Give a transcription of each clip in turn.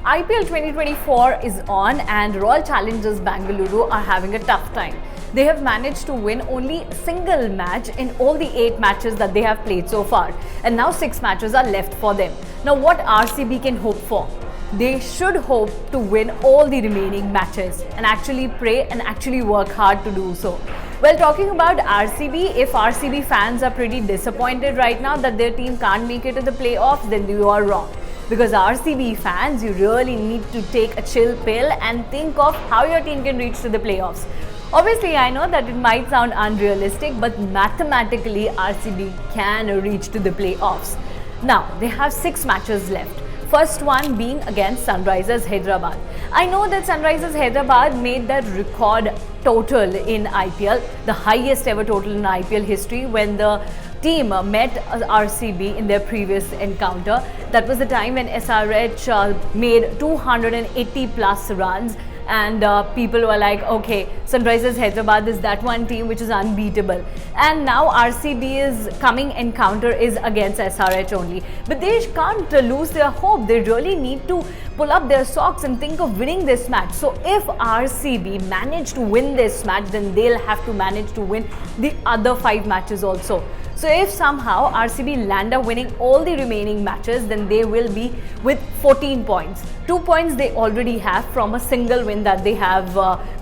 IPL 2024 is on and Royal Challengers Bengaluru are having a tough time. They have managed to win only a single match in all the 8 matches that they have played so far, and now 6 matches are left for them. Now what RCB can hope for? They should hope to win all the remaining matches and actually pray and actually work hard to do so. Well, talking about RCB, if RCB fans are pretty disappointed right now that their team can't make it to the playoffs, then you are wrong. Because RCB fans, you really need to take a chill pill and think of how your team can reach to the playoffs. Obviously, I know that it might sound unrealistic, but mathematically RCB can reach to the playoffs. Now, they have 6 matches left. First one being against Sunrisers Hyderabad. I know that Sunrisers Hyderabad made that record total in IPL, the highest ever total in IPL history when the team met RCB in their previous encounter. That was the time when SRH made 280 plus runs. And people were like, okay, Sunrisers Hyderabad is that one team which is unbeatable. And now RCB's coming encounter is against SRH only. But they can't lose their hope. They really need to pull up their socks and think of winning this match. So if RCB manage to win this match, then they'll have to manage to win the other 5 matches also. So if somehow RCB land up winning all the remaining matches, then they will be with 14 points. 2 points they already have from a single win that they have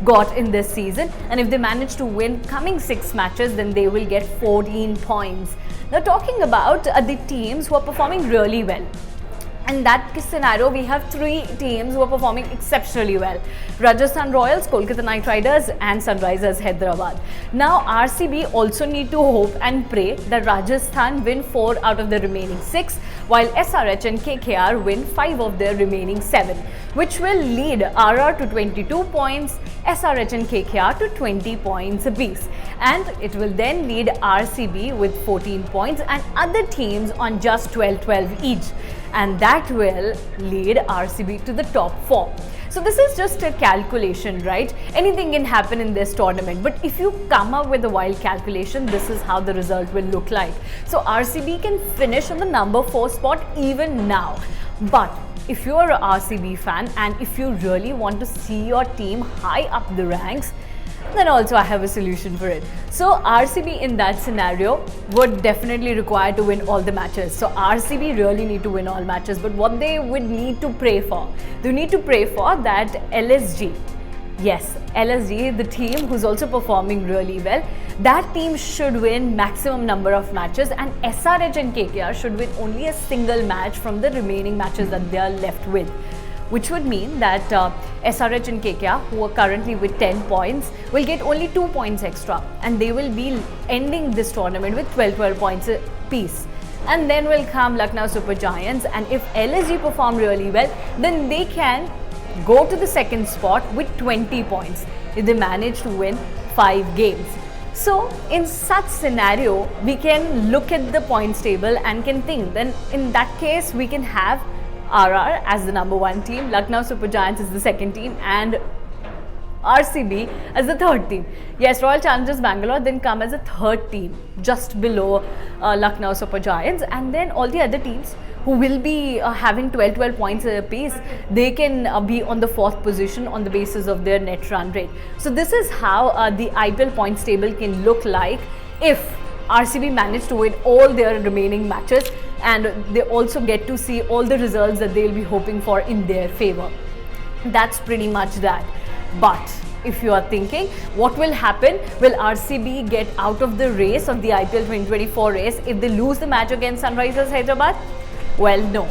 got in this season. And if they manage to win coming 6 matches, then they will get 14 points. Now talking about the teams who are performing really well. In that scenario, we have 3 teams who are performing exceptionally well. Rajasthan Royals, Kolkata Knight Riders and Sunrisers Hyderabad. Now RCB also need to hope and pray that Rajasthan win 4 out of the remaining 6, while SRH and KKR win 5 of their remaining 7, which will lead RR to 22 points, SRH and KKR to 20 points apiece. And it will then lead RCB with 14 points and other teams on just 12 each. And that will lead RCB to the top 4. So this is just a calculation, right? Anything can happen in this tournament. But if you come up with a wild calculation, this is how the result will look like. So RCB can finish on the number 4 spot even now. But if you are a RCB fan and if you really want to see your team high up the ranks, then also I have a solution for it. So RCB in that scenario would definitely require to win all the matches. So RCB really need to win all matches, but what they would need to pray for, they need to pray for that LSG. Yes, LSG, the team who's also performing really well, that team should win maximum number of matches, and SRH and KKR should win only a single match from the remaining matches that they are left with. Which would mean that SRH and KKR, who are currently with 10 points, will get only 2 points extra, and they will be ending this tournament with 12 points apiece. And then will come Lucknow Super Giants, and if LSG perform really well, then they can go to the second spot with 20 points if they manage to win 5 games. So in such scenario, we can look at the points table and can think, then in that case we can have RR as the number 1 team, Lucknow Super Giants is the second team, and RCB as the third team. Yes, Royal Challengers Bangalore then come as a third team just below Lucknow Super Giants, and then all the other teams who will be having 12 points apiece, they can be on the 4th position on the basis of their net run rate. So this is how the IPL points table can look like if RCB managed to win all their remaining matches, and they also get to see all the results that they'll be hoping for in their favor. That's pretty much that. But if you are thinking, what will happen? Will RCB get out of the race of the IPL 2024 race if they lose the match against Sunrisers Hyderabad? Well, no.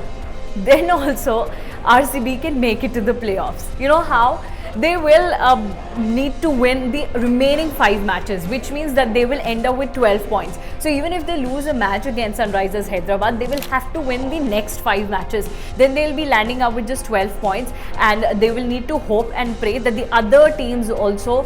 Then also RCB can make it to the playoffs. You know how? They will need to win the remaining 5 matches, which means that they will end up with 12 points. So even if they lose a match against Sunrisers Hyderabad, they will have to win the next 5 matches. Then they'll be landing up with just 12 points, and they will need to hope and pray that the other teams also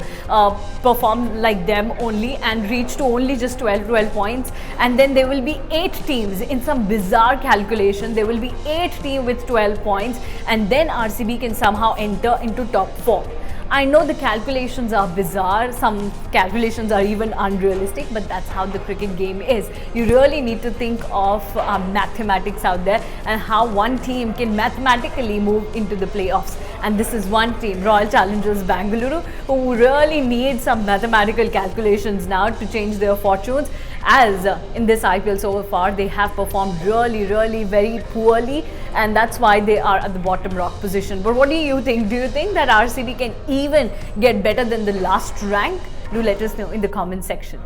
perform like them only and reach to only just 12 points. And then there will be 8 teams in some bizarre calculation. There will be 8 teams with 12 points, and then RCB can somehow enter into top 4. I know the calculations are bizarre, some calculations are even unrealistic, but that's how the cricket game is. You really need to think of mathematics out there and how one team can mathematically move into the playoffs. And this is one team, Royal Challengers Bangalore, who really need some mathematical calculations now to change their fortunes, as in this IPL so far they have performed really very poorly, and that's why they are at the bottom rock position. But what do you think? Do you think that RCB can even get better than the last rank? Do let us know in the comment section.